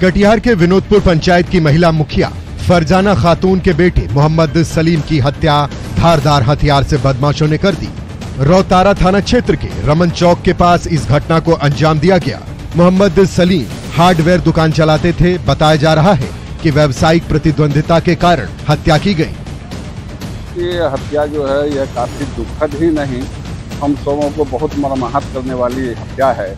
कटिहार के विनोदपुर पंचायत की महिला मुखिया फरजाना खातून के बेटे मोहम्मद सलीम की हत्या धारदार हथियार से बदमाशों ने कर दी। रोतारा थाना क्षेत्र के रमन चौक के पास इस घटना को अंजाम दिया गया। मोहम्मद सलीम हार्डवेयर दुकान चलाते थे। बताया जा रहा है कि व्यावसायिक प्रतिद्वंदिता के कारण हत्या की गई। ये हत्या जो है यह काफी दुखद ही नहीं, हम सबों को बहुत मर्माहत करने वाली हत्या है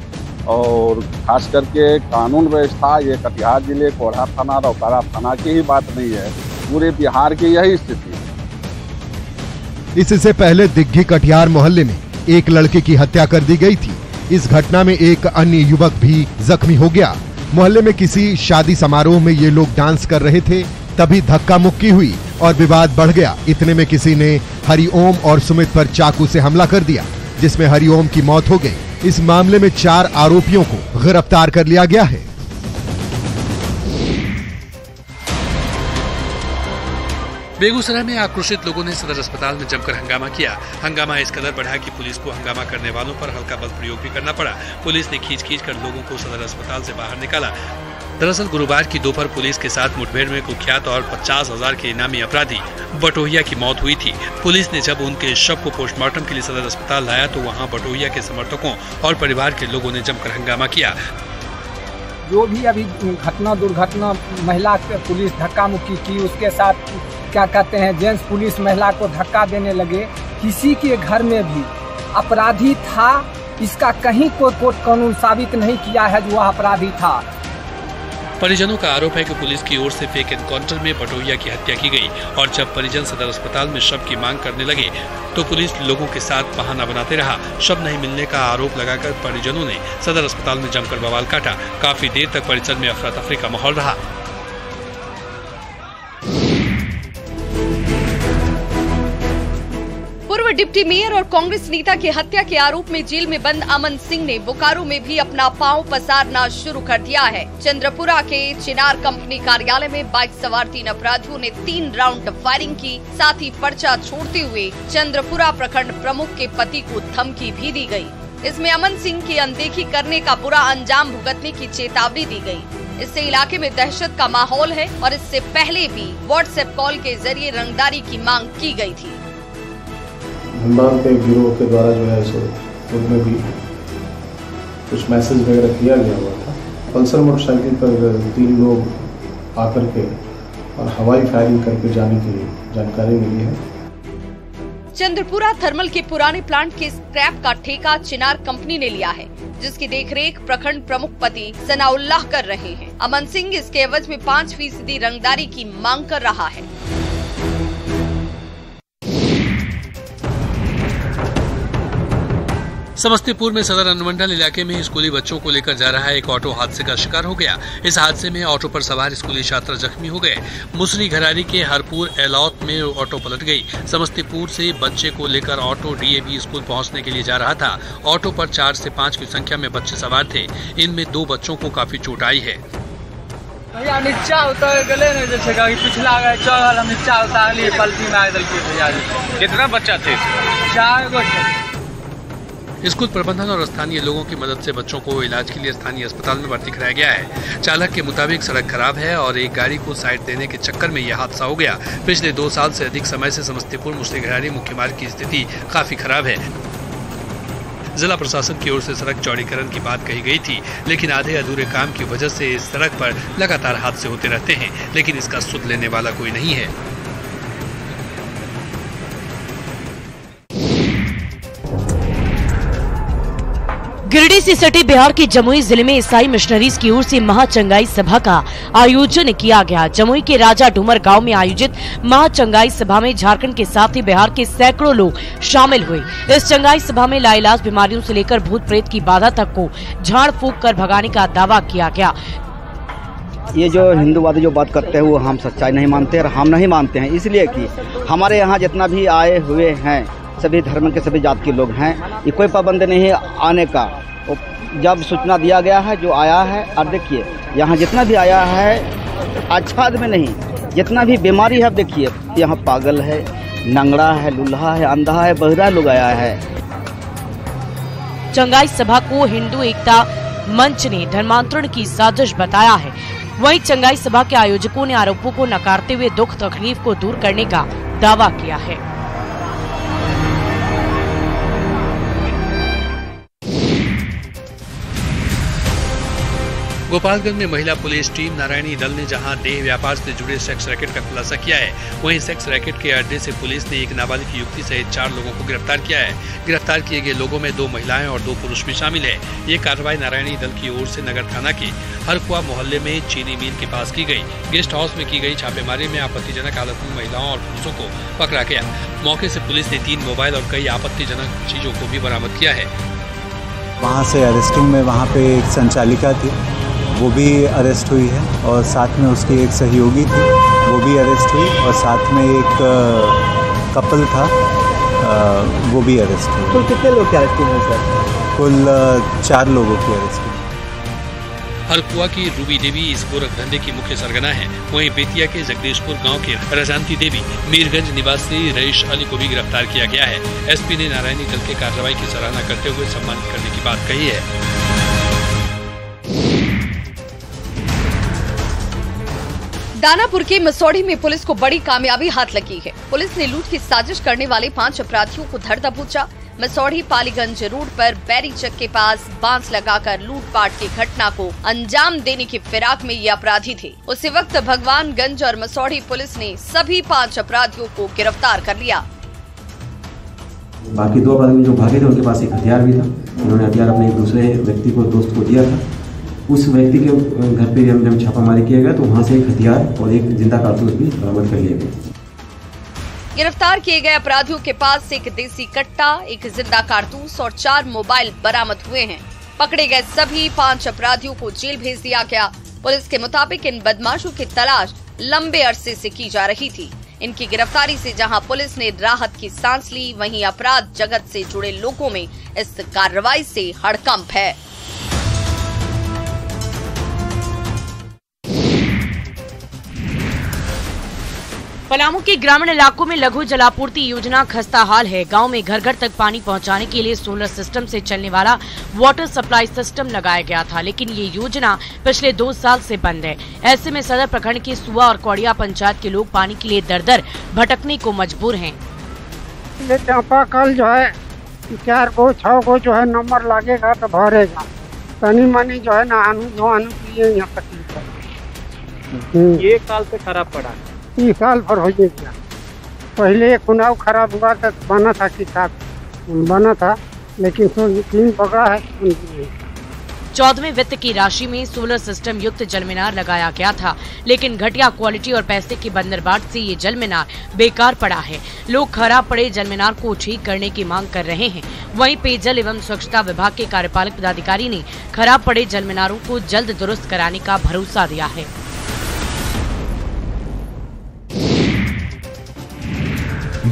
और खास करके कानून व्यवस्था, ये कटिहार जिले कोढ़ा थाना रोतारा थाना की ही बात नहीं है, पूरे बिहार की यही स्थिति है। इससे पहले दिग्घी कटिहार मोहल्ले में एक लड़के की हत्या कर दी गई थी। इस घटना में एक अन्य युवक भी जख्मी हो गया। मोहल्ले में किसी शादी समारोह में ये लोग डांस कर रहे थे, तभी धक्का मुक्की हुई और विवाद बढ़ गया। इतने में किसी ने हरिओम और सुमित पर चाकू से हमला कर दिया, जिसमें हरिओम की मौत हो गई। इस मामले में 4 आरोपियों को गिरफ्तार कर लिया गया है। बेगूसराय में आक्रोशित लोगों ने सदर अस्पताल में जमकर हंगामा किया। हंगामा इस कदर बढ़ा कि पुलिस को हंगामा करने वालों पर हल्का बल प्रयोग भी करना पड़ा। पुलिस ने खींच कर लोगों को सदर अस्पताल से बाहर निकाला। दरअसल गुरुवार की दोपहर पुलिस के साथ मुठभेड़ में कुख्यात और 50,000 के इनामी अपराधी बटोहिया की मौत हुई थी। पुलिस ने जब उनके शव को पोस्टमार्टम के लिए सदर अस्पताल लाया तो वहां बटोहिया के समर्थकों और परिवार के लोगों ने जमकर हंगामा किया। जो भी अभी दुर्घटना महिला पुलिस धक्का मुक्की की, उसके साथ क्या कहते हैं जेंट्स पुलिस महिला को धक्का देने लगे। किसी के घर में भी अपराधी था, इसका कहीं कोई कोर्ट कानून साबित नहीं किया है जो वह अपराधी था। परिजनों का आरोप है कि पुलिस की ओर से फेक एनकाउंटर में बटोहिया की हत्या की गई और जब परिजन सदर अस्पताल में शव की मांग करने लगे तो पुलिस लोगों के साथ बहाना बनाते रहा। शव नहीं मिलने का आरोप लगाकर परिजनों ने सदर अस्पताल में जमकर बवाल काटा। काफी देर तक परिसर में अफरा तफरी का माहौल रहा। पूर्व डिप्टी मेयर और कांग्रेस नेता की हत्या के आरोप में जेल में बंद अमन सिंह ने बोकारो में भी अपना पांव पसारना शुरू कर दिया है। चंद्रपुरा के चिनार कंपनी कार्यालय में बाइक सवार 3 अपराधियों ने 3 राउंड फायरिंग की। साथ ही पर्चा छोड़ते हुए चंद्रपुरा प्रखंड प्रमुख के पति को धमकी भी दी गई। इसमें अमन सिंह की अनदेखी करने का बुरा अंजाम भुगतने की चेतावनी दी गई। इससे इलाके में दहशत का माहौल है और इससे पहले भी व्हाट्सएप कॉल के जरिए रंगदारी की मांग की गई थी। हिंदुस्तान के गिरोह के द्वारा जो है सो उनमें भी कुछ मैसेज वगैरह किया गया हुआ था। पल्सर मोटरसाइकिल पर 3 लोग आकर के और हवाई फायरिंग करके जाने की जानकारी मिली है। चंद्रपुरा थर्मल के पुराने प्लांट के स्क्रैप का ठेका चिनार कंपनी ने लिया है, जिसकी देखरेख प्रखंड प्रमुख पति सनाउल्लाह कर रहे हैं। अमन सिंह इसके एवज में 5% रंगदारी की मांग कर रहा है। समस्तीपुर में सदर अनुमंडल इलाके में स्कूली बच्चों को लेकर जा रहा एक ऑटो हादसे का शिकार हो गया। इस हादसे में ऑटो पर सवार स्कूली छात्र जख्मी हो गए। मुसरी घरारी के हरपुर एलौत में ऑटो पलट गई। समस्तीपुर से बच्चे को लेकर ऑटो डीएवी स्कूल पहुंचने के लिए जा रहा था। ऑटो पर 4 से 5 की संख्या में बच्चे सवार थे। इनमें 2 बच्चों को काफी चोट आई है। नीचा उतर गले ने जैसे पिछला गए चौगल हम नीचा उतार लिए पलटी मार दल के भैया। कितना बच्चा थे? 4 गो। स्कूल प्रबंधन और स्थानीय लोगों की मदद से बच्चों को इलाज के लिए स्थानीय अस्पताल में भर्ती कराया गया है। चालक के मुताबिक सड़क खराब है और एक गाड़ी को साइड देने के चक्कर में यह हादसा हो गया। पिछले 2 साल से अधिक समय से समस्तीपुर मुसरी घरारी मुख्य मार्ग की स्थिति काफी खराब है। जिला प्रशासन की ओर से सड़क चौड़ीकरण की बात कही गई थी, लेकिन आधे अधूरे काम की वजह से इस सड़क पर लगातार हादसे होते रहते हैं, लेकिन इसका सुध लेने वाला कोई नहीं है। गिरिडीह से सटे बिहार के जमुई जिले में ईसाई मिशनरीज की ओर से महाचंगाई सभा का आयोजन किया गया। जमुई के राजा डूमर गांव में आयोजित महाचंगाई सभा में झारखंड के साथ ही बिहार के सैकड़ों लोग शामिल हुए। इस चंगाई सभा में लाइलाज बीमारियों से लेकर भूत प्रेत की बाधा तक को झाड़ फूंक कर भगाने का दावा किया गया। ये जो हिंदूवादी जो बात करते हैं वो हम सच्चाई नहीं मानते और हम नहीं मानते हैं, इसलिए कि हमारे यहाँ जितना भी आए हुए हैं सभी धर्म के सभी जात के लोग हैं। ये कोई पाबंद नहीं आने का। जब सूचना दिया गया है जो आया है, और देखिए यहाँ जितना भी आया है अच्छा आदमी नहीं, जितना भी बीमारी है देखिए यहाँ पागल है, नंगड़ा है, लूल्हा है, अंधा है, बहरा लोग आया है। चंगाई सभा को हिंदू एकता मंच ने धर्मांतरण की साजिश बताया है। वहीं चंगाई सभा के आयोजकों ने आरोपों को नकारते हुए दुख तकलीफ को दूर करने का दावा किया है। गोपालगंज में महिला पुलिस टीम नारायणी दल ने जहां देह व्यापार से जुड़े सेक्स रैकेट का खुलासा किया है, वहीं सेक्स रैकेट के अड्डे से पुलिस ने एक नाबालिग युवती सहित 4 लोगों को गिरफ्तार किया है। गिरफ्तार किए गए लोगों में 2 महिलाएं और 2 पुरुष भी शामिल है। ये कार्रवाई नारायणी दल की ओर से नगर थाना के हरकुआ मोहल्ले में चीनी मिल के पास की गई। गेस्ट हाउस में की गई छापेमारी में आपत्तिजनक हालत में महिलाओं और पुरुषों को पकड़ा गया। मौके से पुलिस ने 3 मोबाइल और कई आपत्तिजनक चीजों को भी बरामद किया है। वहाँ से अरेस्टिंग में वहाँ पे एक संचालिका थी, वो भी अरेस्ट हुई है, और साथ में उसकी एक सहयोगी थी, वो भी अरेस्ट हुई, और साथ में एक कपल था, वो भी अरेस्ट हुई। कुल कितने लोग की अरेस्ट हुए सर? कुल 4 लोगों की अरेस्ट हुई। हरकुआ की रूबी देवी इस गोरख धंधे की मुख्य सरगना है। वहीं बेतिया के जगदीशपुर गांव के रजांती देवी, मीरगंज निवासी रईस अली को भी गिरफ्तार किया गया है। एसपी ने नारायणी दल के कार्रवाई की सराहना करते हुए सम्मानित करने की बात कही है। दानापुर के मसौढ़ी में पुलिस को बड़ी कामयाबी हाथ लगी है। पुलिस ने लूट की साजिश करने वाले 5 अपराधियों को धर दबोचा। मसौढ़ी पालीगंज रोड पर बैरीचक के पास बांस लगाकर लूटपाट की घटना को अंजाम देने की फिराक में ये अपराधी थे। उसी वक्त भगवानगंज और मसौढ़ी पुलिस ने सभी 5 अपराधियों को गिरफ्तार कर लिया। बाकी 2 अपराधी जो भागे थे उनके पास एक हथियार भी था। उन्होंने हथियार अपने एक दूसरे व्यक्ति को, दोस्त को दिया था। उस व्यक्ति के घर पे जब छापामारी किया गया तो वहाँ से एक हथियार और एक जिंदा कारतूस भी बरामद कर लिया गया। गिरफ्तार किए गए अपराधियों के पास से एक देसी कट्टा, एक जिंदा कारतूस और 4 मोबाइल बरामद हुए हैं। पकड़े गए सभी 5 अपराधियों को जेल भेज दिया गया। पुलिस के मुताबिक इन बदमाशों की तलाश लंबे अरसे से की जा रही थी। इनकी गिरफ्तारी से जहां पुलिस ने राहत की सांस ली, वहीं अपराध जगत से जुड़े लोगों में इस कार्रवाई से हड़कंप है। पलामू के ग्रामीण इलाकों में लघु जलापूर्ति योजना खस्ता हाल है। गांव में घर घर तक पानी पहुंचाने के लिए सोलर सिस्टम से चलने वाला वाटर सप्लाई सिस्टम लगाया गया था, लेकिन ये योजना पिछले 2 साल से बंद है। ऐसे में सदर प्रखंड के सुआ और कौड़िया पंचायत के लोग पानी के लिए दर-दर भटकने को मजबूर हैं। कल जो है 4 गो 6 गो जो है नंबर लगेगा तो भरेगा, तनी मनी जो है नहानू धोआनू पिए यहाँ तकलीफ है। ये काल से खराब पड़ा, 30 साल पर हो गया। पहले एक खुनाव खराब हुआ था, बना था किताब बना था, लेकिन 3 पकड़ा है। 14वें वित्त की राशि में सोलर सिस्टम युक्त जलमीनार लगाया गया था, लेकिन घटिया क्वालिटी और पैसे की बंदरबाट से ये जलमीनार बेकार पड़ा है। लोग खराब पड़े जलमीनार को ठीक करने की मांग कर रहे हैं। वहीं पेयजल एवं स्वच्छता विभाग के कार्यपालक पदाधिकारी ने खराब पड़े जलमीनारों को जल्द दुरुस्त कराने का भरोसा दिया है।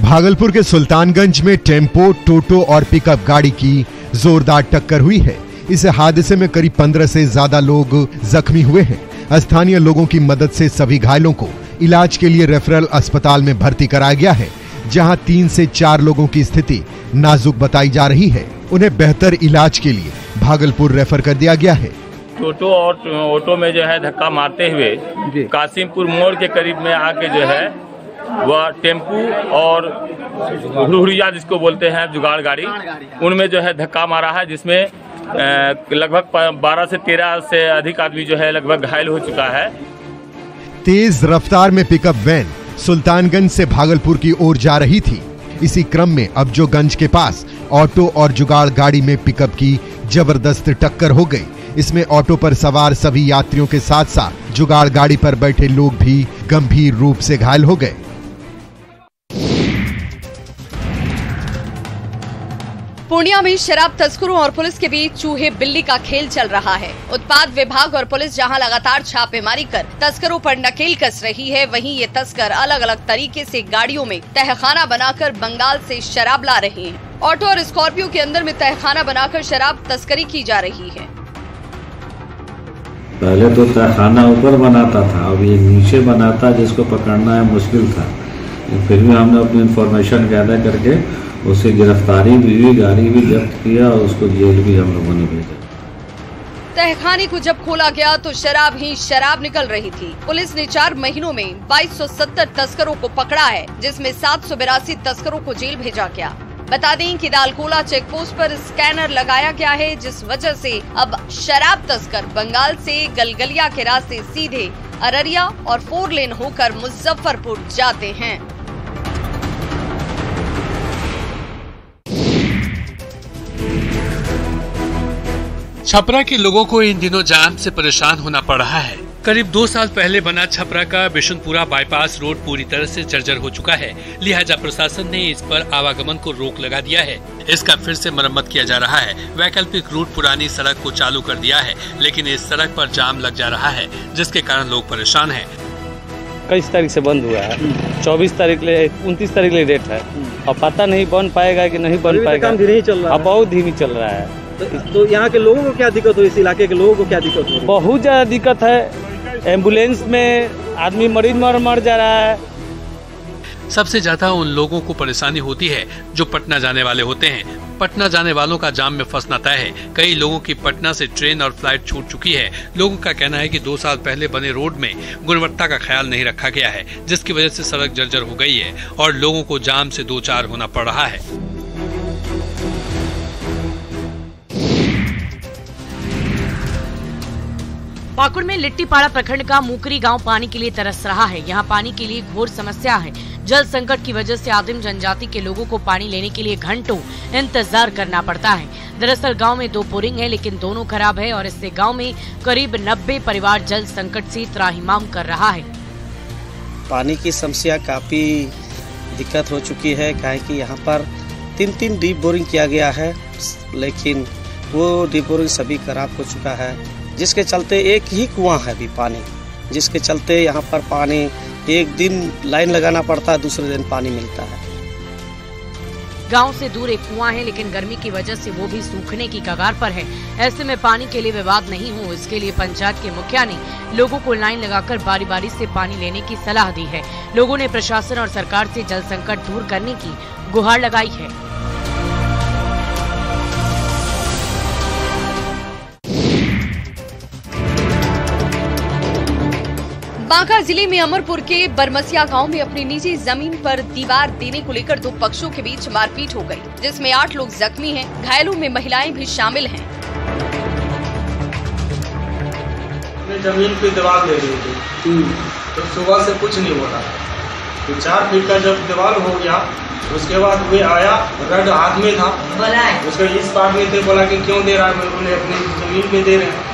भागलपुर के सुल्तानगंज में टेम्पो, टोटो और पिकअप गाड़ी की जोरदार टक्कर हुई है। इस हादसे में करीब 15 से ज्यादा लोग जख्मी हुए हैं। स्थानीय लोगों की मदद से सभी घायलों को इलाज के लिए रेफरल अस्पताल में भर्ती कराया गया है, जहां 3 से 4 लोगों की स्थिति नाजुक बताई जा रही है। उन्हें बेहतर इलाज के लिए भागलपुर रेफर कर दिया गया है। टोटो और ऑटो में जो है धक्का मारते हुए कासिमपुर मोड़ के करीब में आके जो है वह टेम्पू और हुड़हुड़िया जिसको बोलते हैं जुगाड़ गाड़ी, उनमें जो है धक्का मारा है, जिसमें लगभग 12 से 13 से अधिक आदमी जो है लगभग घायल हो चुका है। तेज रफ्तार में पिकअप वैन सुल्तानगंज से भागलपुर की ओर जा रही थी। इसी क्रम में अब्जोगंज के पास ऑटो और जुगाड़ गाड़ी में पिकअप की जबरदस्त टक्कर हो गई। इसमें ऑटो पर सवार सभी यात्रियों के साथ साथ जुगाड़ गाड़ी पर बैठे लोग भी गंभीर रूप से घायल हो गए। पूर्णिया में शराब तस्करों और पुलिस के बीच चूहे बिल्ली का खेल चल रहा है। उत्पाद विभाग और पुलिस जहां लगातार छापेमारी कर तस्करों पर नकेल कस रही है, वहीं ये तस्कर अलग अलग तरीके से गाड़ियों में तहखाना बनाकर बंगाल से शराब ला रहे हैं। ऑटो और स्कॉर्पियो के अंदर में तहखाना बनाकर शराब तस्करी की जा रही है। पहले तो तहखाना ऊपर बनाता था, अब ये नीचे बनाता, जिसको पकड़ना है मुश्किल था। फिर भी हमने अपनी इंफॉर्मेशन गैदर करके उसे गिरफ्तारी भी हुई, गाड़ी भी जब्त किया और उसको जेल भी हम लोगों ने भेजा। तहखाने को जब खोला गया तो शराब ही शराब निकल रही थी। पुलिस ने 4 महीनों में 2270 तस्करों को पकड़ा है, जिसमें 782 तस्करों को जेल भेजा गया। बता दें कि दालकोला चेक पोस्ट पर स्कैनर लगाया गया है, जिस वजह से अब शराब तस्कर बंगाल से गलगलिया के रास्ते सीधे अररिया और 4 लेन होकर मुजफ्फरपुर जाते हैं। छपरा के लोगों को इन दिनों जाम से परेशान होना पड़ रहा है। करीब 2 साल पहले बना छपरा का बिशुनपुरा बाईपास रोड पूरी तरह से जर्जर हो चुका है, लिहाजा प्रशासन ने इस पर आवागमन को रोक लगा दिया है। इसका फिर से मरम्मत किया जा रहा है। वैकल्पिक रूट पुरानी सड़क को चालू कर दिया है, लेकिन इस सड़क पर जाम लग जा रहा है, जिसके कारण लोग परेशान हैं। 21 तारीख से बंद हुआ है, 24 तारीख ले 29 तारीख ले डेट है, अब पता नहीं बन पाएगा कि नहीं बन पाएगा। काम धीरे ही चल रहा है, बहुत धीमी चल रहा है। तो यहाँ के लोगों को क्या दिक्कत हो, इस इलाके के लोगों को क्या दिक्कत हो? बहुत ज्यादा दिक्कत है। एम्बुलेंस में आदमी मरीज मर जा रहा है। सबसे ज्यादा उन लोगों को परेशानी होती है जो पटना जाने वाले होते हैं। पटना जाने वालों का जाम में फंसना तय है। कई लोगों की पटना से ट्रेन और फ्लाइट छूट चुकी है। लोगों का कहना है कि 2 साल पहले बने रोड में गुणवत्ता का ख्याल नहीं रखा गया है, जिसकी वजह से सड़क जर्जर हो गई है और लोगों को जाम से 2-4 होना पड़ रहा है। पाकुड़ में लिट्टीपाड़ा प्रखंड का मुकरी गांव पानी के लिए तरस रहा है। यहां पानी के लिए घोर समस्या है। जल संकट की वजह से आदिम जनजाति के लोगों को पानी लेने के लिए घंटों इंतजार करना पड़ता है। दरअसल गांव में 2 बोरिंग है, लेकिन दोनों खराब है और इससे गांव में करीब 90 परिवार जल संकट से त्राहिमाम कर रहा है। पानी की समस्या काफी दिक्कत हो चुकी है, काहे कि यहाँ पर 3 डीप बोरिंग किया गया है, लेकिन वो डीप बोरिंग सभी खराब हो चुका है, जिसके चलते एक ही कुआं है अभी पानी, जिसके चलते यहाँ पर पानी एक दिन लाइन लगाना पड़ता है, दूसरे दिन पानी मिलता है। गांव से दूर एक कुआं है, लेकिन गर्मी की वजह से वो भी सूखने की कगार पर है। ऐसे में पानी के लिए विवाद नहीं हो, इसके लिए पंचायत के मुखिया ने लोगों को लाइन लगाकर बारी बारी से पानी लेने की सलाह दी है। लोगों ने प्रशासन और सरकार से जल संकट दूर करने की गुहार लगाई है। बांका जिले में अमरपुर के बरमसिया गांव में अपनी निजी जमीन पर दीवार देने को लेकर 2 पक्षों के बीच मारपीट हो गई, जिसमें 8 लोग जख्मी हैं। घायलों में महिलाएं भी शामिल हैं। जमीन पे दीवार दे रही थी, तो सुबह से कुछ नहीं हो रहा, तो 4 फीट का जब दीवार हो गया, उसके बाद वे आया, रड हाथ में था, उसके इस पार में थे, बोला कि क्यों दे रहा है, मैं बोले अपनी जमीन पे दे रहे हैं।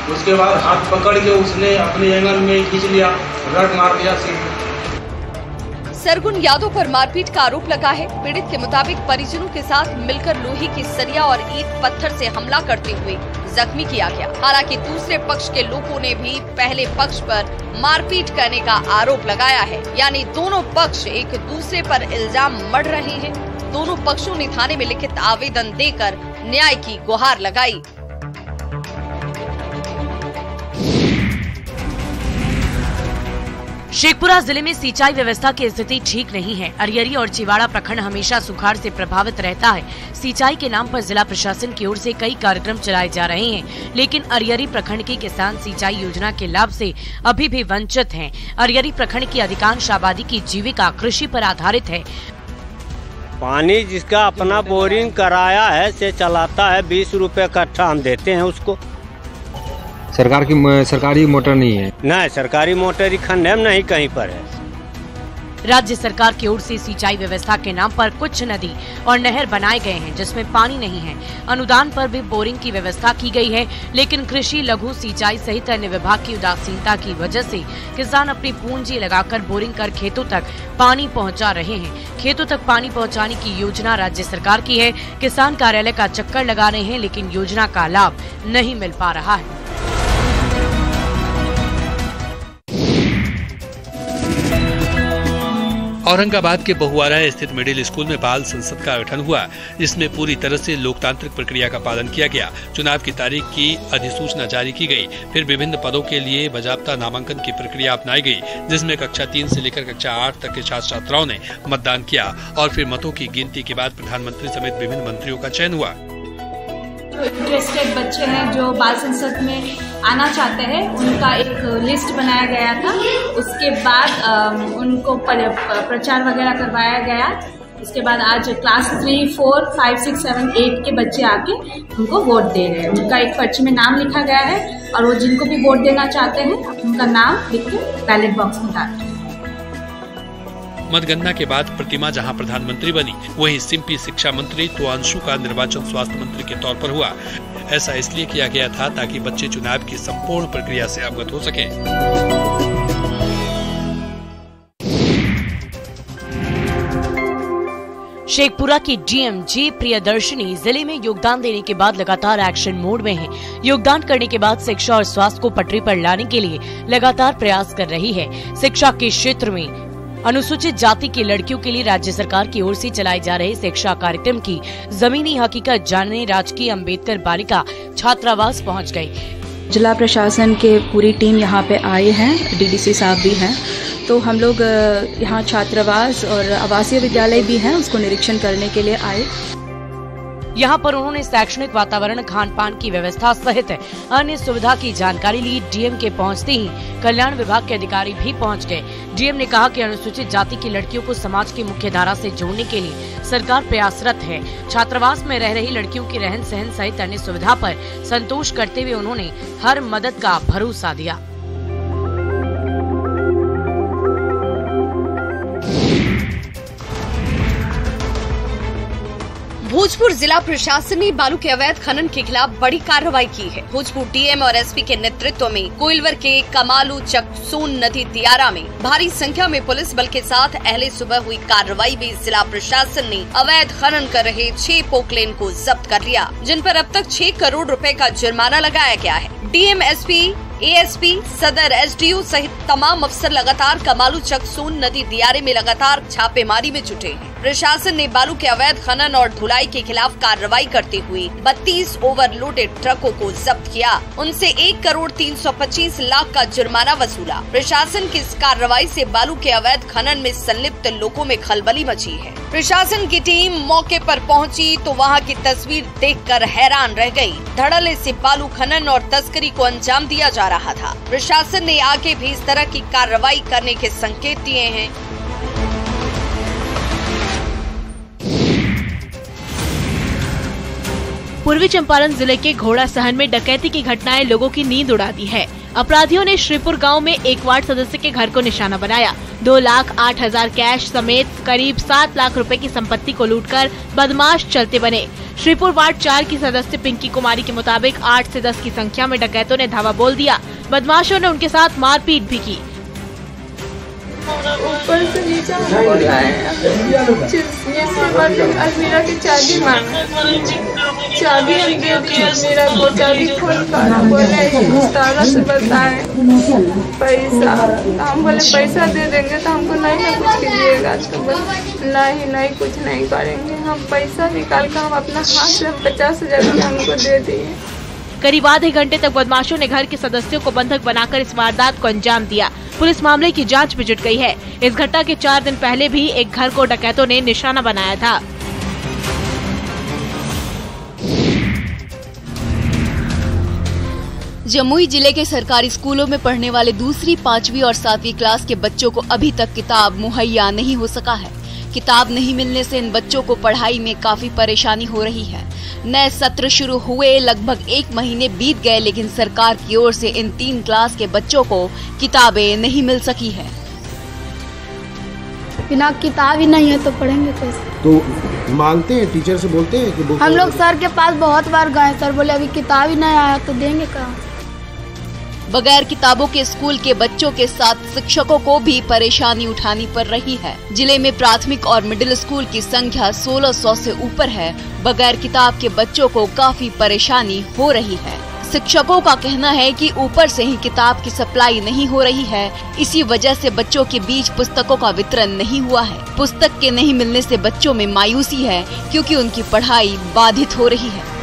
उसके बाद हाथ पकड़ के उसने अपने एंगल में खींच लिया, रड मार दिया सीधे। सरगुन यादव पर मारपीट का आरोप लगा है। पीड़ित के मुताबिक परिजनों के साथ मिलकर लोहे की सरिया और ईंट पत्थर से हमला करते हुए जख्मी किया गया। हालांकि दूसरे पक्ष के लोगों ने भी पहले पक्ष पर मारपीट करने का आरोप लगाया है, यानी दोनों पक्ष एक दूसरे पर इल्जाम मढ़ रहे हैं। दोनों पक्षों ने थाने में लिखित आवेदन देकर न्याय की गुहार लगाई। शेखपुरा जिले में सिंचाई व्यवस्था की स्थिति ठीक नहीं है। अरियरी और चिवाड़ा प्रखंड हमेशा सुखाड़ से प्रभावित रहता है। सिंचाई के नाम पर जिला प्रशासन की ओर से कई कार्यक्रम चलाए जा रहे हैं, लेकिन अरियरी प्रखंड के किसान सिंचाई योजना के लाभ से अभी भी वंचित हैं। अरियरी प्रखंड की अधिकांश आबादी की जीविका कृषि पर आधारित है। पानी जिसका अपना बोरिंग कराया है से चलाता है, 20 रुपए कट्ठा हम देते हैं उसको। सरकारी मोटर नहीं है? नहीं, सरकारी मोटर ही खंड नहीं कहीं पर है। राज्य सरकार की ओर से सिंचाई व्यवस्था के नाम पर कुछ नदी और नहर बनाए गए हैं, जिसमें पानी नहीं है। अनुदान पर भी बोरिंग की व्यवस्था की गई है, लेकिन कृषि लघु सिंचाई सहित अन्य विभाग की उदासीनता की वजह से किसान अपनी पूंजी लगाकर बोरिंग कर खेतों तक पानी पहुंचा रहे हैं। खेतों तक पानी पहुंचाने की योजना राज्य सरकार की है। किसान कार्यालय का चक्कर लगा रहे हैं, लेकिन योजना का लाभ नहीं मिल पा रहा है। औरंगाबाद के बहुआरा स्थित मिडिल स्कूल में बाल संसद का गठन हुआ, जिसमें पूरी तरह से लोकतांत्रिक प्रक्रिया का पालन किया गया। चुनाव की तारीख की अधिसूचना जारी की गई, फिर विभिन्न पदों के लिए बाजाबता नामांकन की प्रक्रिया अपनाई गई, जिसमें कक्षा 3 से लेकर कक्षा 8 तक के छात्र छात्राओं ने मतदान किया और फिर मतों की गिनती के बाद प्रधानमंत्री समेत विभिन्न मंत्रियों का चयन हुआ। जो इंटरेस्टेड बच्चे हैं जो बाल संसद में आना चाहते हैं उनका एक लिस्ट बनाया गया था। उसके बाद उनको प्रचार वगैरह करवाया गया। उसके बाद आज क्लास 3, 4, 5, 6, 7, 8 के बच्चे आके उनको वोट दे रहे हैं। उनका एक पर्ची में नाम लिखा गया है और वो जिनको भी वोट देना चाहते हैं उनका नाम लिख के बैलेट बॉक्स में डालते हैं। मतगणना के बाद प्रतिमा जहां प्रधानमंत्री बनी, वहीं सिंपी शिक्षा मंत्री तो अंशु का निर्वाचन स्वास्थ्य मंत्री के तौर पर हुआ। ऐसा इसलिए किया गया था ताकि बच्चे चुनाव की संपूर्ण प्रक्रिया से अवगत हो सके। शेखपुरा की डीएम जी प्रियदर्शनी जिले में योगदान देने के बाद लगातार एक्शन मोड में है। योगदान करने के बाद शिक्षा और स्वास्थ्य को पटरी पर लाने के लिए लगातार प्रयास कर रही है। शिक्षा के क्षेत्र में अनुसूचित जाति की लड़कियों के लिए राज्य सरकार की ओर से चलाए जा रहे शिक्षा कार्यक्रम की जमीनी हकीकत जानने राजकीय अंबेडकर बालिका छात्रावास पहुंच गई। जिला प्रशासन के पूरी टीम यहाँ पे आए हैं, डीडीसी साहब भी हैं, तो हम लोग यहाँ छात्रावास और आवासीय विद्यालय भी हैं उसको निरीक्षण करने के लिए आए। यहाँ पर उन्होंने शैक्षणिक वातावरण, खान पान की व्यवस्था सहित अन्य सुविधा की जानकारी ली। डीएम के पहुँचते ही कल्याण विभाग के अधिकारी भी पहुँच गए। डीएम ने कहा कि अनुसूचित जाति की लड़कियों को समाज की मुख्य धारा से जोड़ने के लिए सरकार प्रयासरत है। छात्रावास में रह रही लड़कियों की रहन सहन सहित अन्य सुविधा पर संतोष करते हुए उन्होंने हर मदद का भरोसा दिया। भोजपुर जिला प्रशासन ने बालू के अवैध खनन के खिलाफ बड़ी कार्रवाई की है। भोजपुर डीएम और एसपी के नेतृत्व में कोइलवर के कमालू चक सोन नदी दियारा में भारी संख्या में पुलिस बल के साथ अहले सुबह हुई कार्रवाई में जिला प्रशासन ने अवैध खनन कर रहे 6 पोकलेन को जब्त कर लिया, जिन पर अब तक 6 करोड़ रुपए का जुर्माना लगाया गया है। डीएम, एसपी, एएसपी, सदर, एसडीओ सहित तमाम अफसर लगातार कमालू चक सोन नदी दियारे में लगातार छापेमारी में जुटे हैं। प्रशासन ने बालू के अवैध खनन और ढुलाई के खिलाफ कार्रवाई करते हुए 32 ओवरलोडेड ट्रकों को जब्त किया। उनसे 1 करोड़ 325 लाख का जुर्माना वसूला। प्रशासन की इस कार्रवाई से बालू के अवैध खनन में संलिप्त लोगों में खलबली मची है। प्रशासन की टीम मौके पर पहुंची तो वहां की तस्वीर देखकर हैरान रह गई। धड़ल्ले से बालू खनन और तस्करी को अंजाम दिया जा रहा था। प्रशासन ने आगे भी इस तरह की कार्रवाई करने के संकेत दिए हैं। पूर्वी चंपारण जिले के घोड़ा सहन में डकैती की घटनाएं लोगों की नींद उड़ा दी है। अपराधियों ने श्रीपुर गांव में एक वार्ड सदस्य के घर को निशाना बनाया। 2,08,000 कैश समेत करीब 7 लाख रुपए की संपत्ति को लूटकर बदमाश चलते बने। श्रीपुर वार्ड 4 की सदस्य पिंकी कुमारी के मुताबिक 8 से 10 की संख्या में डकैतों ने धावा बोल दिया। बदमाशों ने उनके साथ मारपीट भी की। ऊपर से नीचे बोल रहा है, जिसके बाद अलमीरा की चाबी मांगा, चाबी हम दे दी, अलमीरा को चाबी खोल कर बोले तारा से बताए पैसा, हम बोले पैसा दे देंगे तो हमको नहीं ना कुछ कीजिएगा। नहीं कुछ नहीं करेंगे, हम पैसा निकाल कर हम अपना हाथ से 50,000 रुपया हमको दे दिए। करीब आधे घंटे तक बदमाशों ने घर के सदस्यों को बंधक बनाकर इस वारदात को अंजाम दिया। पुलिस मामले की जांच में जुट गई है। इस घटना के 4 दिन पहले भी एक घर को डकैतों ने निशाना बनाया था। जमुई जिले के सरकारी स्कूलों में पढ़ने वाले दूसरी, 5वीं और 7वीं क्लास के बच्चों को अभी तक किताब मुहैया नहीं हो सका है। किताब नहीं मिलने से इन बच्चों को पढ़ाई में काफी परेशानी हो रही है। नए सत्र शुरू हुए लगभग 1 महीने बीत गए, लेकिन सरकार की ओर से इन 3 क्लास के बच्चों को किताबें नहीं मिल सकी है। बिना किताब ही नहीं है तो पढ़ेंगे कैसे? तो मांगते हैं, टीचर से बोलते हैं कि हम लोग सर के पास बहुत बार गए, सर बोले अभी किताब ही नहीं आया तो देंगे कहाँ? बगैर किताबों के स्कूल के बच्चों के साथ शिक्षकों को भी परेशानी उठानी पड़ रही है। जिले में प्राथमिक और मिडिल स्कूल की संख्या 1600 से ऊपर है। बगैर किताब के बच्चों को काफी परेशानी हो रही है। शिक्षकों का कहना है कि ऊपर से ही किताब की सप्लाई नहीं हो रही है। इसी वजह से बच्चों के बीच पुस्तकों का वितरण नहीं हुआ है। पुस्तक के नहीं मिलने से बच्चों में मायूसी है, क्योंकि उनकी पढ़ाई बाधित हो रही है।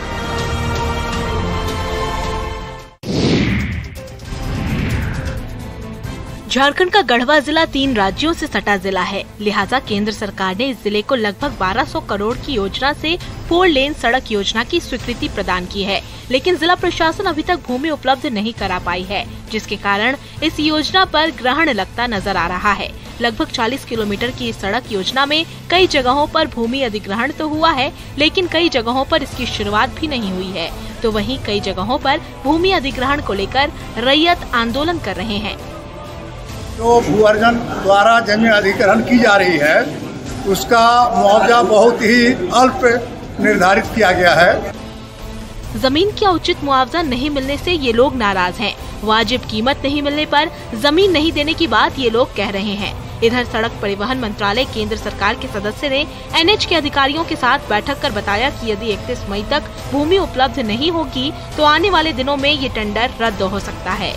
झारखंड का गढ़वा जिला 3 राज्यों से सटा जिला है, लिहाजा केंद्र सरकार ने इस जिले को लगभग 1200 करोड़ की योजना से 4 लेन सड़क योजना की स्वीकृति प्रदान की है, लेकिन जिला प्रशासन अभी तक भूमि उपलब्ध नहीं करा पाई है, जिसके कारण इस योजना पर ग्रहण लगता नजर आ रहा है। लगभग 40 किलोमीटर की इस सड़क योजना में कई जगहों पर भूमि अधिग्रहण तो हुआ है, लेकिन कई जगहों पर इसकी शुरुआत भी नहीं हुई है, तो वहीं कई जगहों पर भूमि अधिग्रहण को लेकर रैयत आंदोलन कर रहे हैं। जो भू अर्जन द्वारा जमीन अधिग्रहण की जा रही है, उसका मुआवजा बहुत ही अल्प निर्धारित किया गया है। जमीन का उचित मुआवजा नहीं मिलने से ये लोग नाराज हैं। वाजिब कीमत नहीं मिलने पर जमीन नहीं देने की बात ये लोग कह रहे हैं। इधर सड़क परिवहन मंत्रालय केंद्र सरकार के सदस्य ने NH के अधिकारियों के साथ बैठक कर बताया कि यदि 31 मई तक भूमि उपलब्ध नहीं होगी तो आने वाले दिनों में ये टेंडर रद्द हो सकता है।